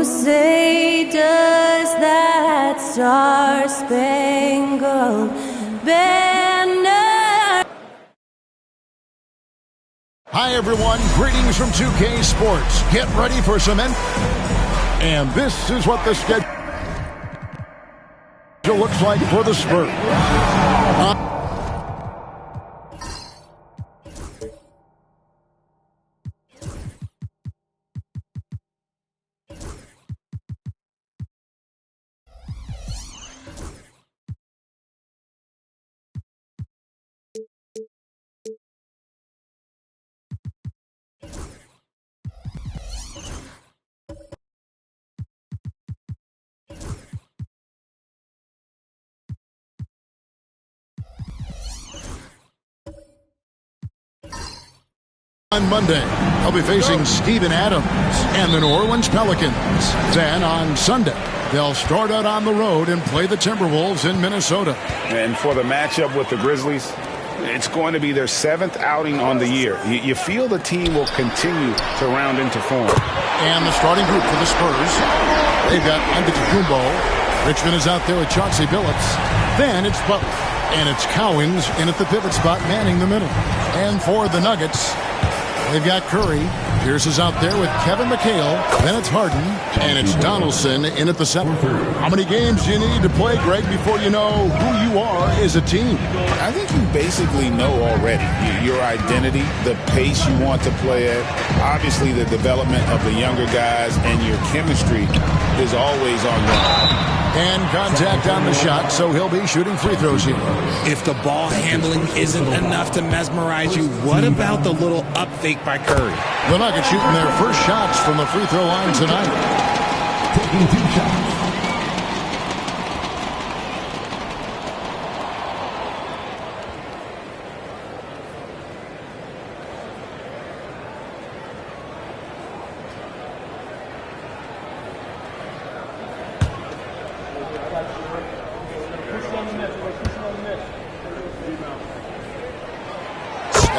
who say does that star-spangled banner. Hi everyone, greetings from 2K Sports. Get ready for some and this is what the schedule looks like for the Spurs. On Monday, they'll be facing Steven Adams and the New Orleans Pelicans. Then on Sunday, they'll start out on the road and play the Timberwolves in Minnesota. And for the matchup with the Grizzlies, it's going to be their 7th outing on the year. You feel the team will continue to round into form. And the starting group for the Spurs, they've got Antetokounmpo. Richmond is out there with Chauncey Billups. Then it's Butler. And it's Cowens in at the pivot spot, manning the middle. And for the Nuggets, they've got Curry. Pierce is out there with Kevin McHale. Then it's Harden. And it's Donaldson in at the 7th. How many games do you need to play, Greg, before you know who you are as a team? I think you basically know already your identity, the pace you want to play at, obviously the development of the younger guys, and your chemistry is always ongoing. And contact on the shot, so he'll be shooting free throws here. If the ball handling isn't enough to mesmerize you, what about the little up fake by Curry? The Nuggets shooting their first shots from the free throw line tonight. Taking 2 shots.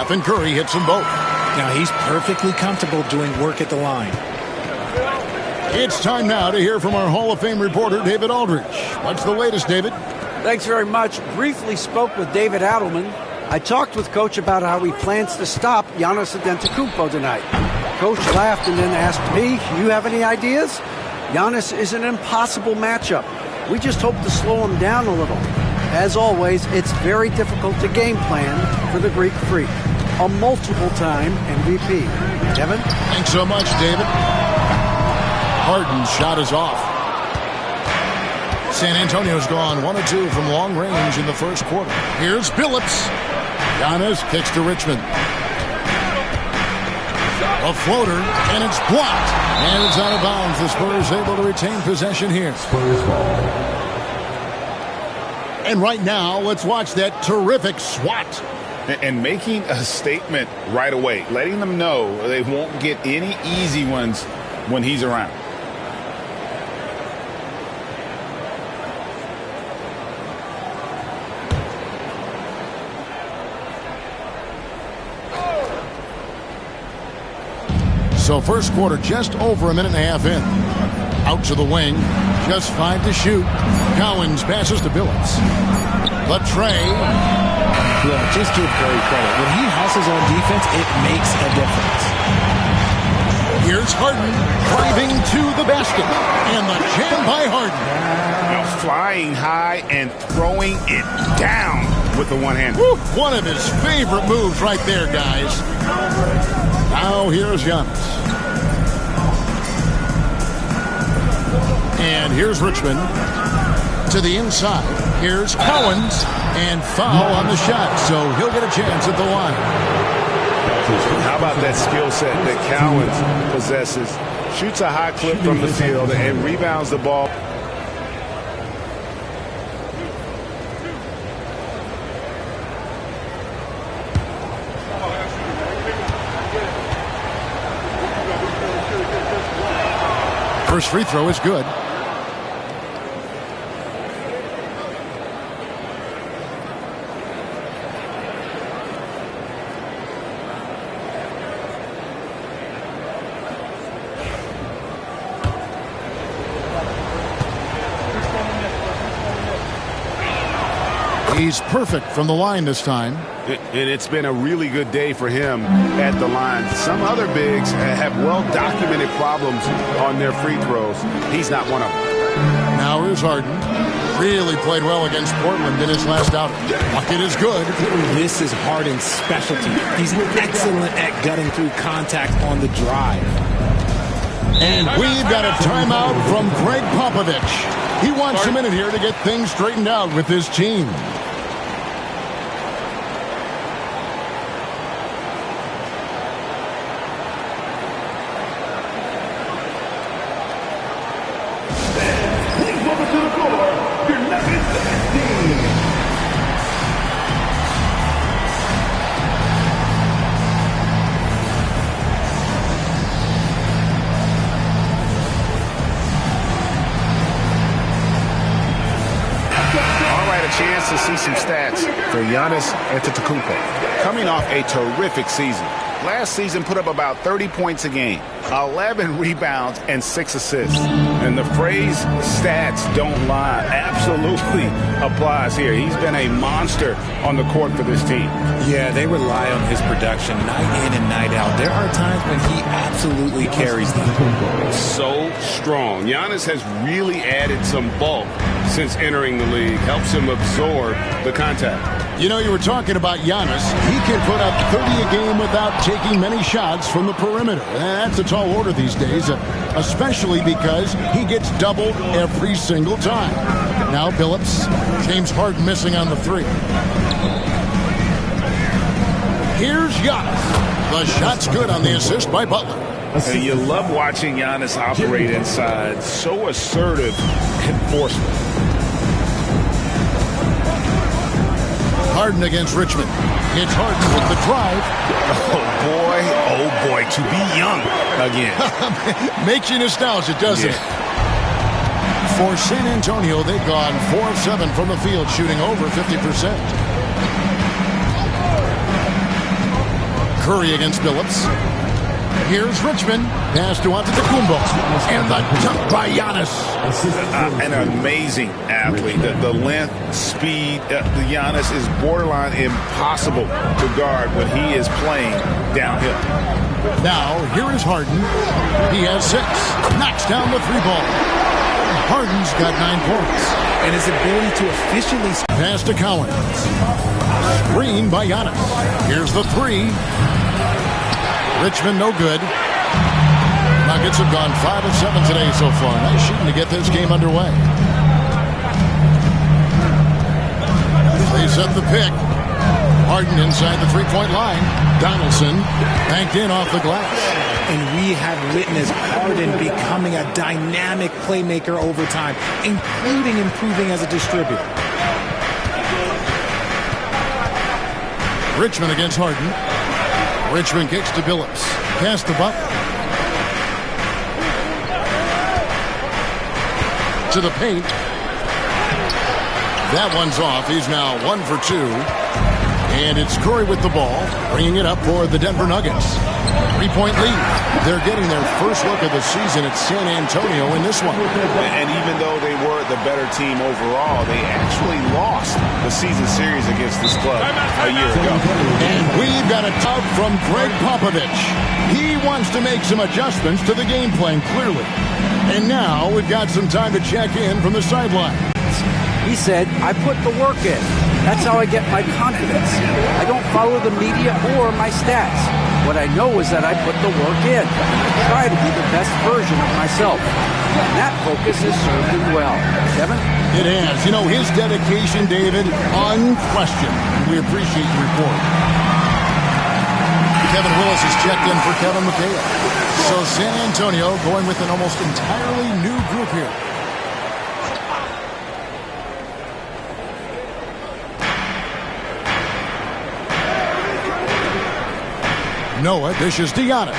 Stephen Curry hits them both. Now he's perfectly comfortable doing work at the line. It's time now to hear from our Hall of Fame reporter, David Aldridge. What's the latest, David? Thanks very much. Briefly spoke with David Adelman. I talked with Coach about how he plans to stop Giannis Antetokounmpo tonight. Coach laughed and then asked me, "You have any ideas?" Giannis is an impossible matchup. We just hope to slow him down a little. As always, it's very difficult to game plan for the Greek Freak, a multiple-time MVP. Kevin? Thanks so much, David. Harden's shot is off. San Antonio's gone 1 of 2 from long range in the first quarter. Here's Billups. Giannis kicks to Richmond. A floater, and it's blocked. And it's out of bounds. The Spurs able to retain possession here. Spurs ball. And right now, let's watch that terrific swat. And making a statement right away, letting them know they won't get any easy ones when he's around. So first quarter just over a minute and a half in. Out to the wing. Just 5 to shoot. Cowens passes to Billups. But Trey. Look, just give Curry credit. When he hustles on defense, it makes a difference. Here's Harden driving to the basket. And the jam by Harden. Now flying high and throwing it down with the one hand. One of his favorite moves right there, guys. Now here's Giannis. And here's Richmond to the inside. Here's Cowens, and foul on the shot, so he'll get a chance at the line. How about that skill set that Cowens possesses? Shoots a high clip from the field and rebounds the ball. First free throw is good. He's perfect from the line this time. And it's been a really good day for him at the line. Some other bigs have well-documented problems on their free throws. He's not one of them. Now here's Harden. Really played well against Portland in his last outing. Bucket is good. This is Harden's specialty. He's excellent at gutting through contact on the drive. And we've got a timeout from Greg Popovich. He wants a minute here to get things straightened out with his team. Chance to see some stats for Giannis Antetokounmpo. Coming off a terrific season. Last season put up about 30 points a game, 11 rebounds, and 6 assists. And the phrase stats don't lie absolutely applies here. He's been a monster on the court for this team. Yeah, they rely on his production night in and night out. There are times when he absolutely carries them. So strong. Giannis has really added some bulk since entering the league. Helps him absorb the contact. You know, you were talking about Giannis. He can put up 30 a game without taking many shots from the perimeter. That's a tall order these days, especially because he gets doubled every single time. Now Billups, James Harden missing on the three. Here's Giannis. The shot's good on the assist by Butler. And you love watching Giannis operate inside. So assertive enforcement. Harden against Richmond. It's Harden with the drive. Oh boy, to be young again. Makes you nostalgic, doesn't it? For San Antonio, they've gone 4 of 7 from the field, shooting over 50%. Curry against Billups. Here's Richmond. Pass to Antetokounmpo. And the dunk by Giannis. An amazing athlete. The length, speed. Giannis is borderline impossible to guard when he is playing downhill. Now, here is Harden. He has 6. Knocks down the 3-ball. Harden's got 9 points. And his ability to efficiently pass to Collins. Screen by Giannis. Here's the 3. Richmond no good. Nuggets have gone 5 of 7 today so far. Nice shooting to get this game underway. They set the pick. Harden inside the 3-point line. Donaldson banked in off the glass. And we have witnessed Harden becoming a dynamic playmaker over time, including improving as a distributor. Richmond against Harden. Richmond kicks to Billups. Pass to Butler. To the paint. That one's off. He's now 1 for 2. And it's Curry with the ball, bringing it up for the Denver Nuggets. 3-point lead. They're getting their first look of the season at San Antonio in this one. And even though they were the better team overall, they actually lost the season series against this club a year ago. And we've got a tug from Greg Popovich. He wants to make some adjustments to the game plan, clearly. And now we've got some time to check in from the sideline. He said, I put the work in. That's how I get my confidence. I don't follow the media or my stats. What I know is that I put the work in. I try to be the best version of myself. And that focus has served him well. Kevin? It has. You know, his dedication, David, unquestioned. We appreciate your report. Kevin Willis has checked in for Kevin McHale. So San Antonio going with an almost entirely new group here. Noah dishes to Giannis.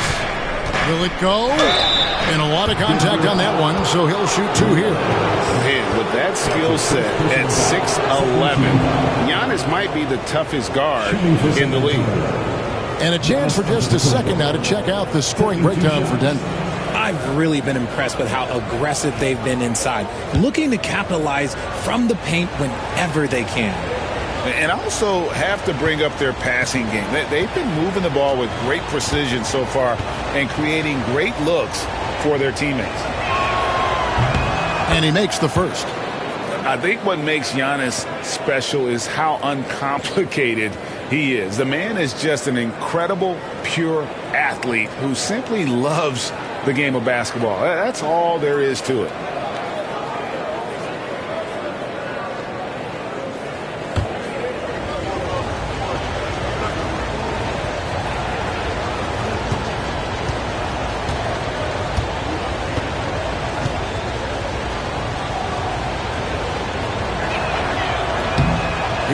Will it go? And a lot of contact on that one, so he'll shoot 2 here. Man, with that skill set at 6'11", Giannis might be the toughest guard in the league. And a chance for just a second now to check out the scoring breakdown for Denver. I've really been impressed with how aggressive they've been inside, looking to capitalize from the paint whenever they can. And also have to bring up their passing game. They've been moving the ball with great precision so far and creating great looks for their teammates. And he makes the first. I think what makes Giannis special is how uncomplicated he is. The man is just an incredible, pure athlete who simply loves the game of basketball. That's all there is to it.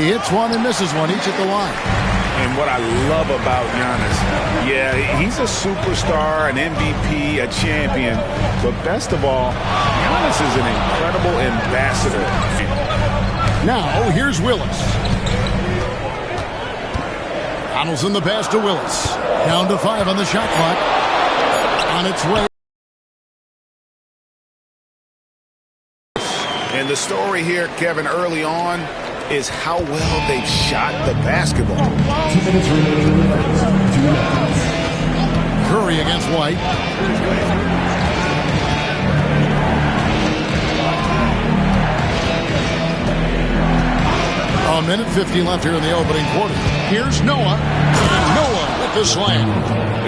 He hits one and misses one, each at the line. And what I love about Giannis, yeah, he's a superstar, an MVP, a champion. But best of all, Giannis is an incredible ambassador. Now, here's Willis. Donaldson the pass to Willis. Down to 5 on the shot clock. On its way. And the story here, Kevin, early on, is how well they've shot the basketball. 2 minutes remaining. 2 minutes. Curry against White. A minute 50 left here in the opening quarter. Here's Noah. And Noah with the slam.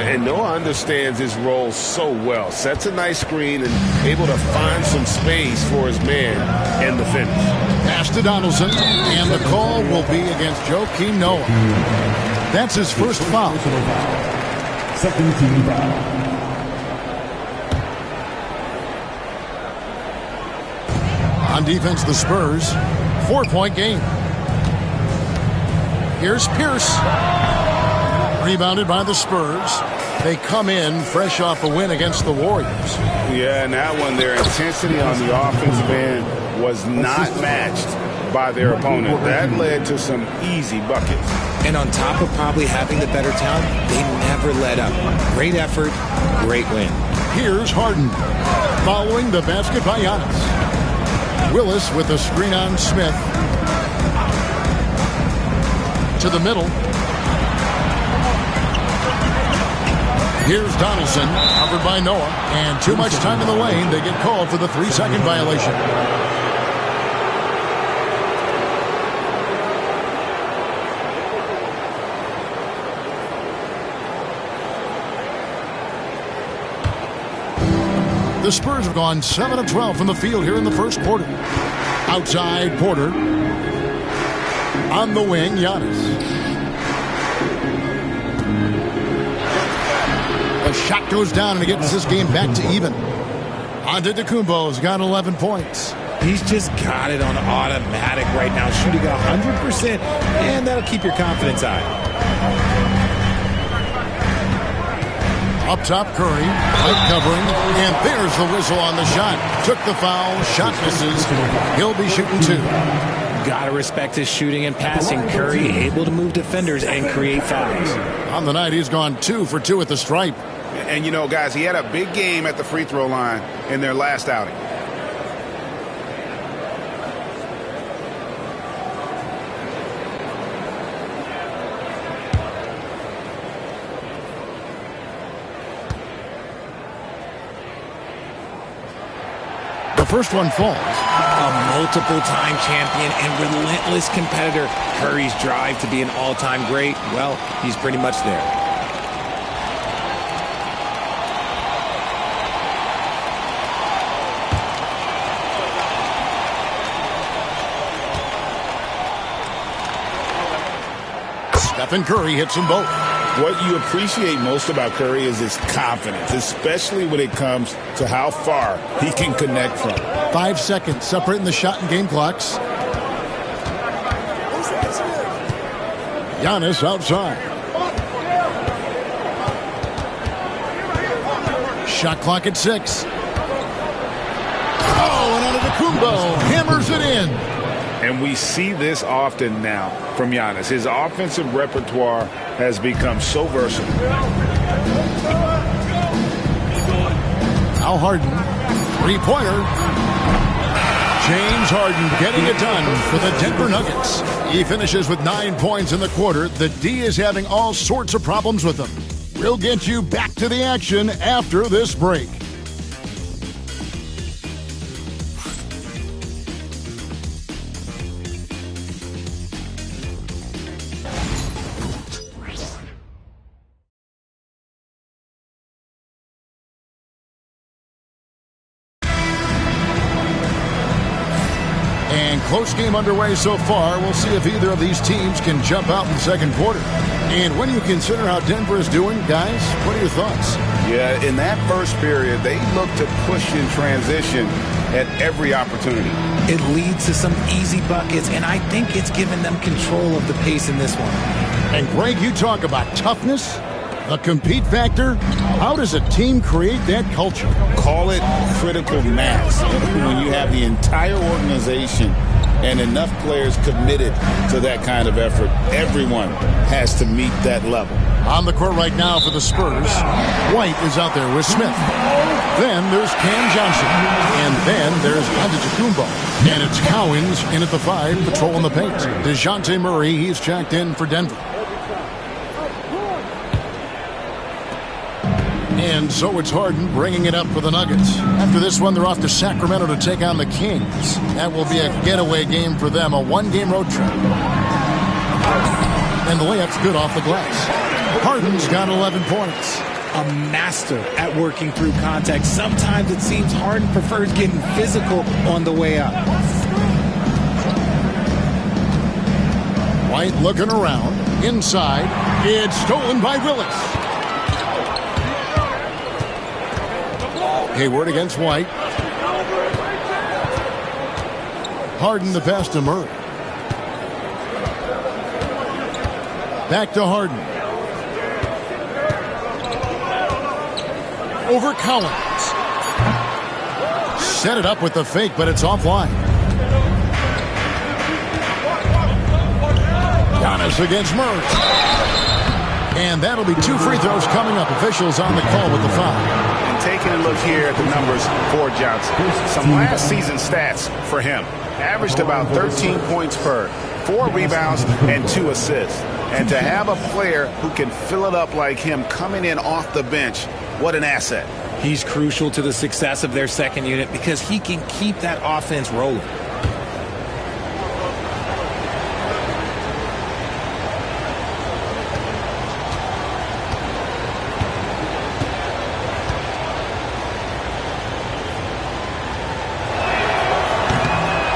And Noah understands his role so well. Sets a nice screen and able to find some space for his man and the finish. Pass to Donaldson, and the call will be against Joakim Noah. That's his first foul. Second team foul. On defense, the Spurs. 4-point game. Here's Pierce. Rebounded by the Spurs. They come in fresh off a win against the Warriors. Yeah, and that one, their intensity on the offensive end was not matched by their opponent. That led to some easy buckets. And on top of probably having the better talent, they never let up. Great effort, great win. Here's Harden. Following the basket by Giannis. Willis with a screen on Smith. To the middle. Here's Donaldson, covered by Noah, and too much time in the lane. They get called for the 3-second violation. The Spurs have gone 7 of 12 from the field here in the first quarter. Outside, Porter. On the wing, Giannis. The shot goes down, and it gets this game back to even. Antetokounmpo's got 11 points. He's just got it on automatic right now, shooting 100%, and that'll keep your confidence high. Up top, Curry, tight covering, and there's the whistle on the shot. Took the foul, shot misses. He'll be shooting 2. Gotta respect his shooting and passing. Curry able to move defenders and create fouls. On the night, he's gone 2 for 2 at the stripe. And, you know, guys, he had a big game at the free throw line in their last outing. The first one falls. A multiple-time champion and relentless competitor. Curry's drive to be an all-time great, well, he's pretty much there. Stephen Curry hits them both. What you appreciate most about Curry is his confidence, especially when it comes to how far he can connect from. 5 seconds separating the shot and game clocks. Giannis outside. Shot clock at 6. Oh, and Antetokounmpo hammers it in. And we see this often now from Giannis. His offensive repertoire has become so versatile. Now Harden. 3-pointer. James Harden getting it done for the Denver Nuggets. He finishes with 9 points in the quarter. The D is having all sorts of problems with him. We'll get you back to the action after this break. Close game underway so far. We'll see if either of these teams can jump out in the second quarter. And when you consider how Denver is doing, guys, what are your thoughts? Yeah, in that first period, they look to push in transition at every opportunity. It leads to some easy buckets, and I think it's given them control of the pace in this one. And Greg, you talk about toughness, the compete factor. How does a team create that culture? Call it critical mass. When you have the entire organization and enough players committed to that kind of effort, everyone has to meet that level. On the court right now for the Spurs, White is out there with Smith. Then there's Cam Johnson. And then there's Antetokounmpo. And it's Cowens in at the 5, patrolling the paint. DeJounte Murray, he's checked in for Denver. And so it's Harden bringing it up for the Nuggets. After this one, they're off to Sacramento to take on the Kings. That will be a getaway game for them, a one-game road trip. And the layup's good off the glass. Harden's got 11 points. A master at working through contact. Sometimes it seems Harden prefers getting physical on the way up. White looking around. Inside. It's stolen by Willis. Hayward against White. Harden the pass to Murray. Back to Harden. Over Collins. Set it up with the fake, but it's offline. Giannis against Murray. And that'll be 2 free throws coming up. Officials on the call with the foul. Taking a look here at the numbers for Johnson. Some last season stats for him. Averaged about 13 points per, 4 rebounds, and 2 assists. And to have a player who can fill it up like him coming in off the bench, what an asset. He's crucial to the success of their second unit because he can keep that offense rolling.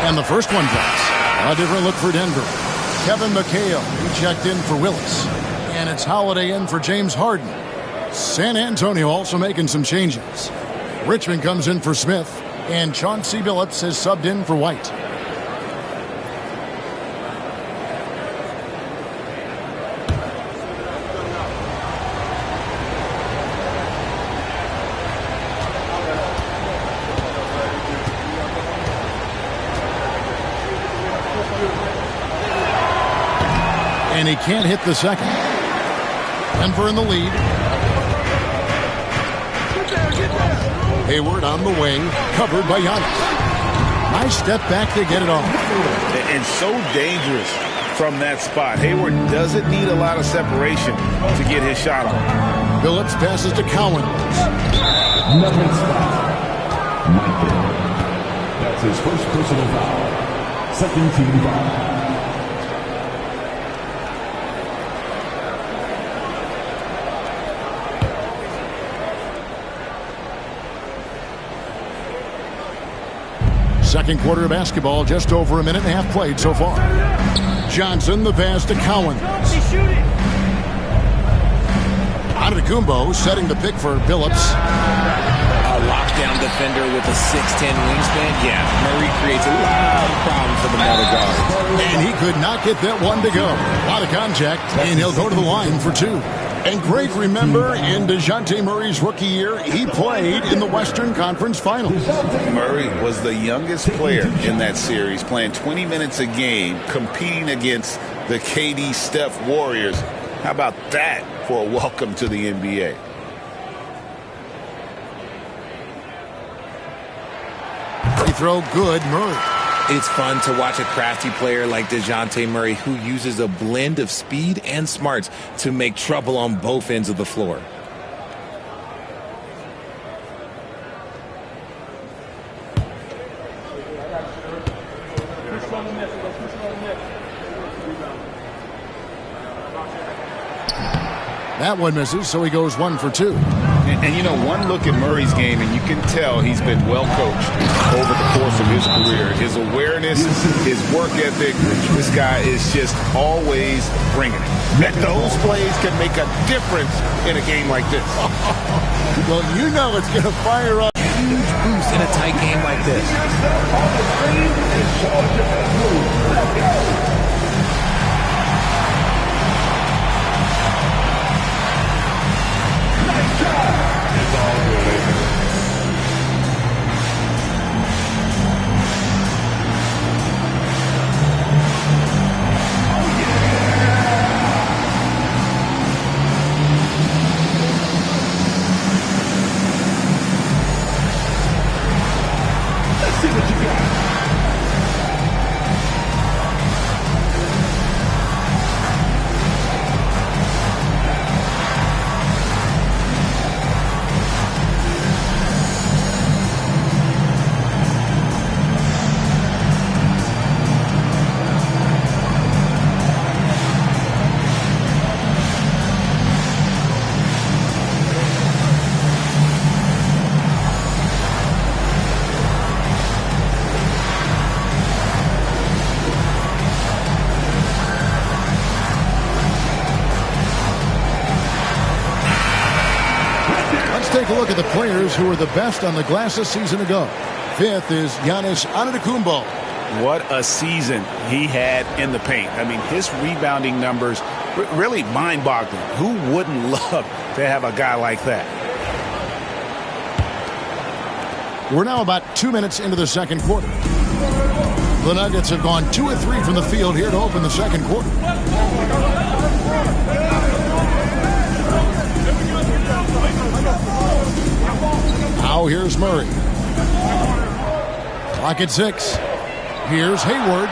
And the first one drops. A different look for Denver. Kevin McHale, he checked in for Willis. And it's Holiday in for James Harden. San Antonio also making some changes. Richmond comes in for Smith. And Chauncey Billups has subbed in for White. And he can't hit the second. Denver in the lead. Hayward on the wing, covered by Giannis. Nice step back to get it off. And so dangerous from that spot. Hayward doesn't need a lot of separation to get his shot off. Billups passes to Cowens. Nothing spot. That's his first personal foul. Second team foul. Second quarter of basketball, just over a minute and a half played so far. Johnson, the pass to Cowens. Antetokounmpo setting the pick for Billups. A lockdown defender with a 6'10 wingspan. Yeah, Murray creates a lot of problems for the Mother guard. And he could not get that one to go. A lot of contact, and he'll go to the line for 2. And Greg, remember, in DeJounte Murray's rookie year, he played in the Western Conference Finals. Murray was the youngest player in that series, playing 20 minutes a game, competing against the KD Steph Warriors. How about that for a welcome to the NBA? Free throw good, Murray. It's fun to watch a crafty player like DeJounte Murray who uses a blend of speed and smarts to make trouble on both ends of the floor. That one misses, so he goes 1 for 2. And you know, one look at Murray's game, and you can tell he's been well coached over the course of his career. His awareness, his work ethic, this guy is just always bringing it. And those plays can make a difference in a game like this. Well, you know it's going to fire up. Huge boost in a tight game like this. Take a look at the players who were the best on the glass a season ago. 5th is Giannis Antetokounmpo. What a season he had in the paint. I mean, his rebounding numbers really mind-boggling. Who wouldn't love to have a guy like that? We're now about 2 minutes into the second quarter. The Nuggets have gone 2 of 3 from the field here to open the second quarter. Now here's Murray. Clock at 6. Here's Hayward.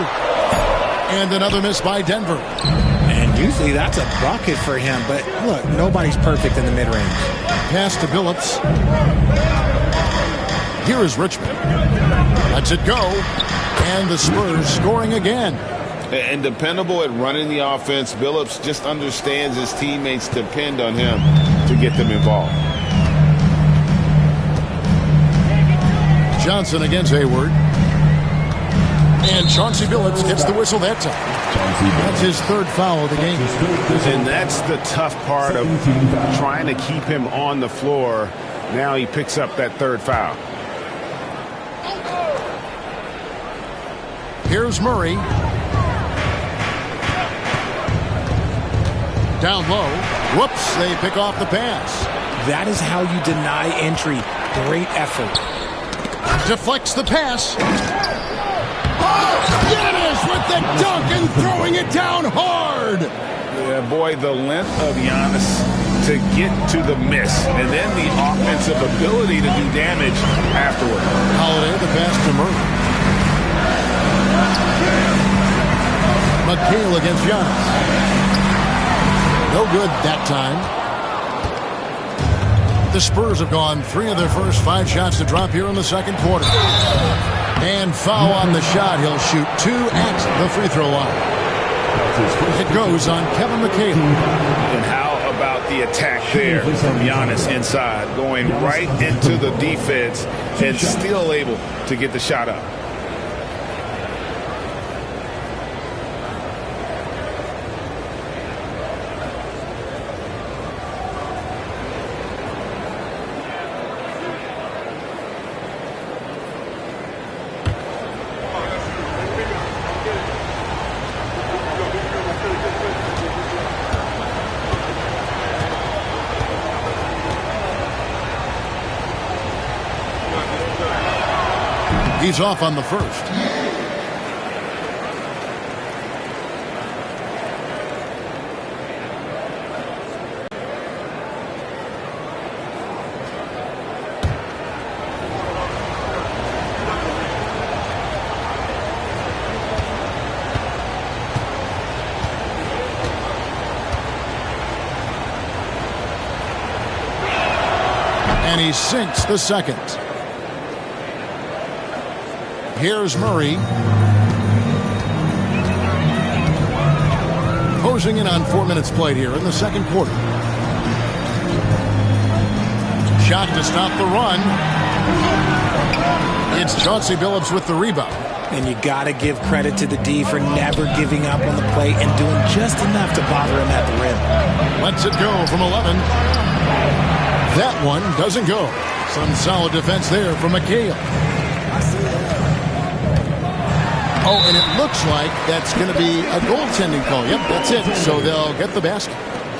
And another miss by Denver. And usually that's a bucket for him, but look, nobody's perfect in the mid-range. Pass to Billups. Here is Richmond. Lets it go. And the Spurs scoring again. And dependable at running the offense. Billups just understands his teammates depend on him to get them involved. Johnson against Hayward. And Chauncey Billups gets the whistle that time. That's his 3rd foul of the game. And that's the tough part of trying to keep him on the floor. Now he picks up that 3rd foul. Here's Murray. Down low. Whoops, they pick off the pass. That is how you deny entry. Great effort. Deflects the pass. Giannis with the dunk and throwing it down hard. Yeah, boy, the length of Giannis to get to the miss, and then the offensive ability to do damage afterward. Holiday, the pass to Murray. McHale against Giannis. No good that time. The Spurs have gone 3 of their first 5 shots to drop here in the second quarter. And foul on the shot. He'll shoot 2 at the free throw line. It goes on Kevin McHale. And how about the attack there from Giannis inside, going right into the defense and still able to get the shot up. He's off on the first. And he sinks the second. Here's Murray. Closing in on 4 minutes played here in the second quarter. Shot to stop the run. It's Chauncey Billups with the rebound. And you got to give credit to the D for never giving up on the play and doing just enough to bother him at the rim. Lets it go from 11. That one doesn't go. Some solid defense there from McHale. Oh, and it looks like that's going to be a goaltending call. Yep, that's it. So they'll get the basket.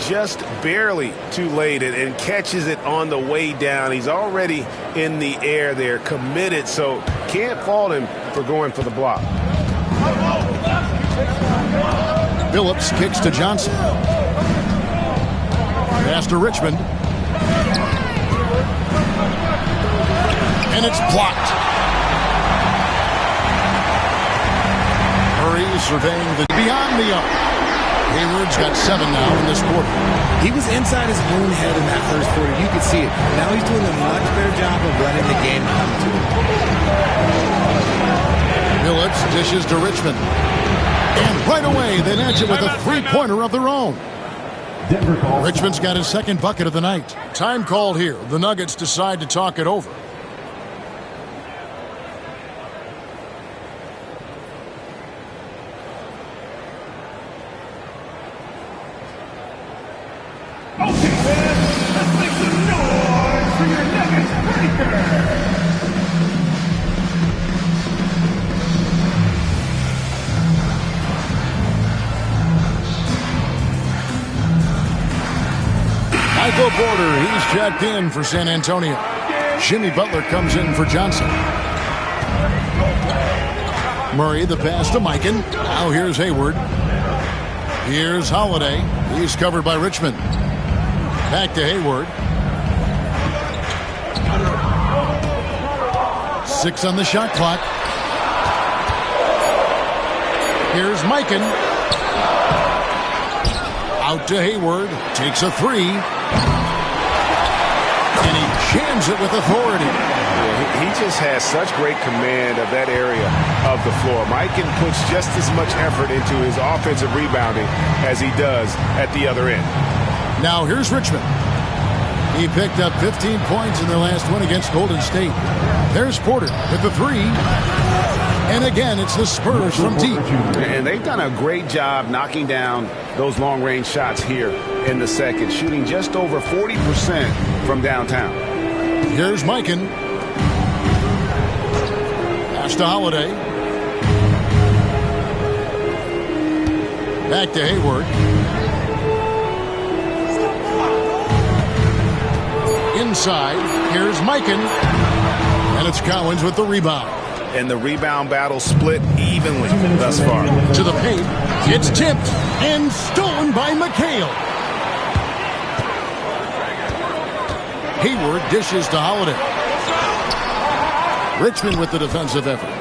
Just barely too late and catches it on the way down. He's already in the air there, committed, so can't fault him for going for the block. Billups kicks to Johnson. Pass to Richmond. And it's blocked. Murray surveying the beyond the arc. Hayward's got 7 now in this quarter. He was inside his own head in that first quarter. You could see it. Now he's doing a much better job of letting the game come to him. Billups dishes to Richmond. And right away, they match it with a three-pointer of their own. Richmond's got his second bucket of the night. Time called here. The Nuggets decide to talk it over. Michael Porter, he's checked in for San Antonio. Jimmy Butler comes in for Johnson. Murray, the pass to Mikan. Now here's Hayward. Here's Holiday. He's covered by Richmond. Back to Hayward. 6 on the shot clock. Here's Mikan. Out to Hayward. Takes a 3. And he jams it with authority. He just has such great command of that area of the floor. Mikan puts just as much effort into his offensive rebounding as he does at the other end. Now here's Richmond. He picked up 15 points in their last win against Golden State. There's Porter with the 3. And again, it's the Spurs from deep. And they've done a great job knocking down those long-range shots here in the second, shooting just over 40% from downtown. Here's Mikan. Pass to Holiday. Back to Hayward. Inside, here's Mikan. And it's Cowens with the rebound. And the rebound battle split evenly thus far. To the paint. It's tipped and stolen by McHale. Hayward dishes to Holiday. Richmond with the defensive effort.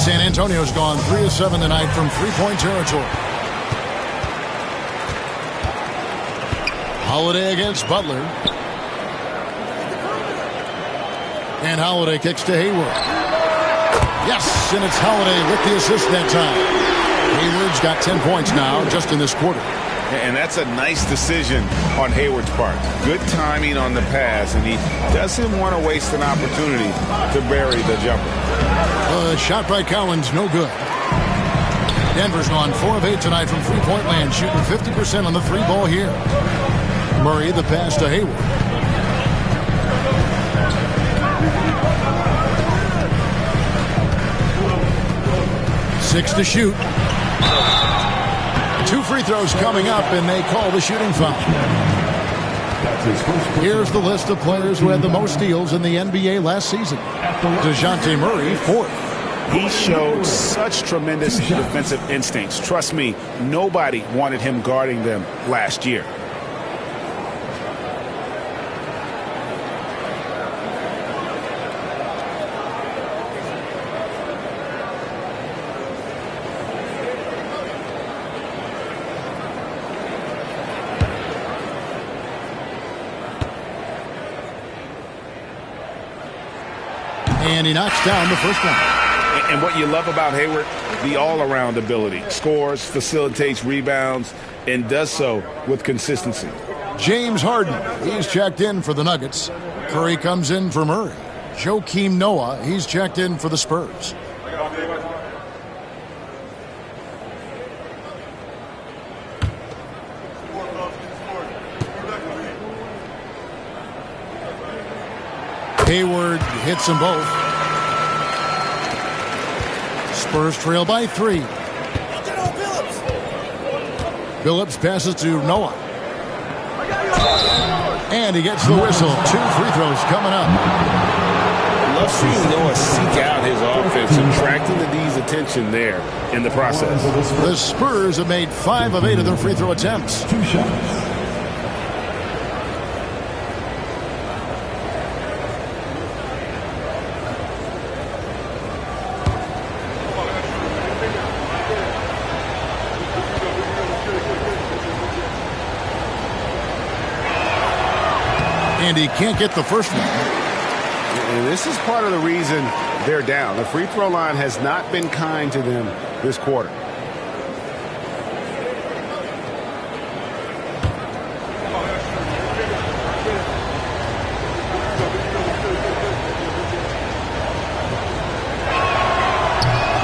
San Antonio's gone 3 of 7 tonight from three-point territory. Holiday against Butler. And Holiday kicks to Hayward. Yes, and it's Holiday with the assist that time. Hayward's got 10 points now just in this quarter. And that's a nice decision on Hayward's part. Good timing on the pass, and he doesn't want to waste an opportunity to bury the jumper. Shot by Cowens, no good. Denver's gone 4 of 8 tonight from three-point land, shooting 50% on the 3-ball here. Murray, the pass to Hayward. Six to shoot. 2 free throws coming up, and they call the shooting foul. Here's the list of players who had the most steals in the NBA last season. DeJounte Murray, 4th. He showed such tremendous defensive instincts. Trust me, nobody wanted him guarding them last year. And he knocks down the first one. And what you love about Hayward, the all-around ability. Scores, facilitates rebounds, and does so with consistency. James Harden, he's checked in for the Nuggets. Curry comes in for Murray. Joakim Noah, he's checked in for the Spurs. Hayward hits them both. Spurs trail by 3. Phillips passes to Noah. And he gets the whistle. 2 free throws coming up. Love seeing Noah seek out his offense, attracting the D's attention there in the process. The Spurs have made 5 of 8 of their free throw attempts. 2 shots. And he can't get the first one. And this is part of the reason they're down. The free throw line has not been kind to them this quarter.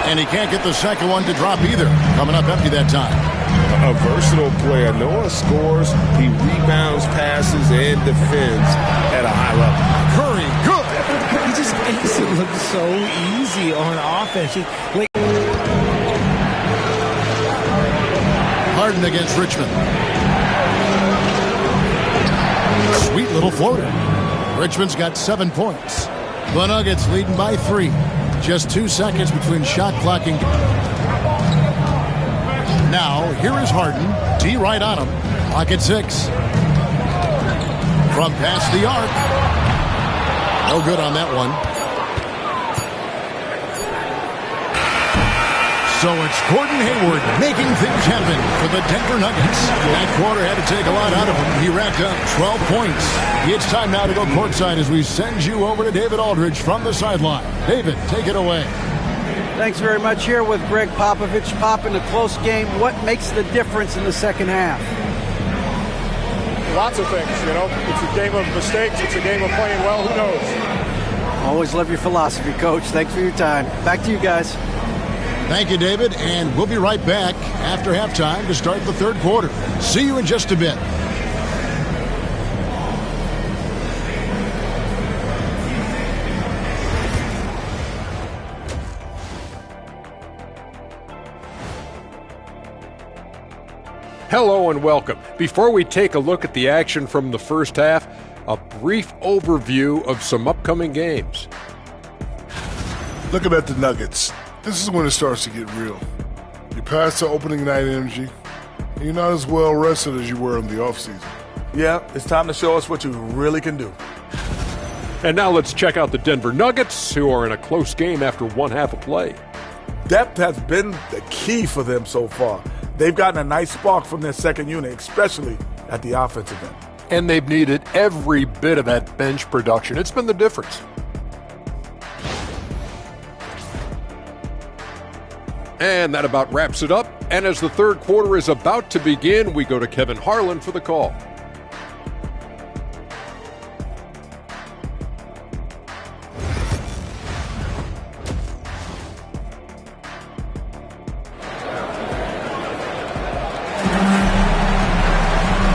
And he can't get the second one to drop either. Coming up empty that time. A versatile player. Noah scores, he rebounds, passes, and defends at a high level. Curry, good. He just makes it look so easy on offense. Harden against Richmond. Sweet little floater. Richmond's got 7 points. The Nuggets leading by 3. Just 2 seconds between shot clocking. Now, here is Harden. D right on him. Clock at 6. From past the arc. No good on that one. So it's Gordon Hayward making things happen for the Denver Nuggets. That quarter had to take a lot out of him. He racked up 12 points. It's time now to go courtside as we send you over to David Aldridge from the sideline. David, take it away. Thanks very much. Here with Greg Popovich. Pop, in a close game, what makes the difference in the second half? Lots of things, you know. It's a game of mistakes. It's a game of playing well. Who knows? Always love your philosophy, Coach. Thanks for your time. Back to you guys. Thank you, David, and we'll be right back after halftime to start the third quarter. See you in just a bit. Hello and welcome. Before we take a look at the action from the first half, a brief overview of some upcoming games. Looking at the Nuggets, this is when it starts to get real. You pass the opening night energy, and you're not as well rested as you were in the offseason. Yeah, it's time to show us what you really can do. And now let's check out the Denver Nuggets, who are in a close game after one half of play. Depth has been the key for them so far. They've gotten a nice spark from their second unit, especially at the offensive end. And they've needed every bit of that bench production. It's been the difference. And that about wraps it up. And as the third quarter is about to begin, we go to Kevin Harlan for the call.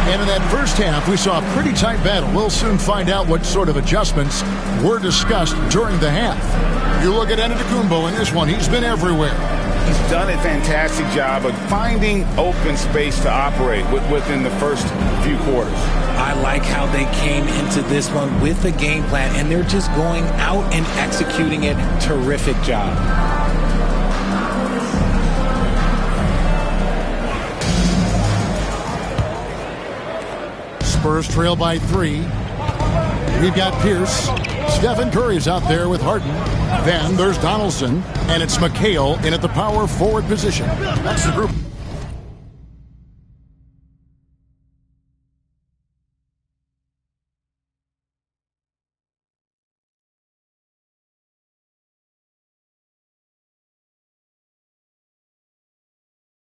And in that first half, we saw a pretty tight battle. We'll soon find out what sort of adjustments were discussed during the half. You look at Antetokounmpo in this one. He's been everywhere. He's done a fantastic job of finding open space to operate within the first few quarters. I like how they came into this one with a game plan, and they're just going out and executing it. Terrific job. Spurs trail by 3. We've got Pierce. Stephen Curry's out there with Harden. Then there's Donaldson, and it's McHale in at the power forward position. That's the group.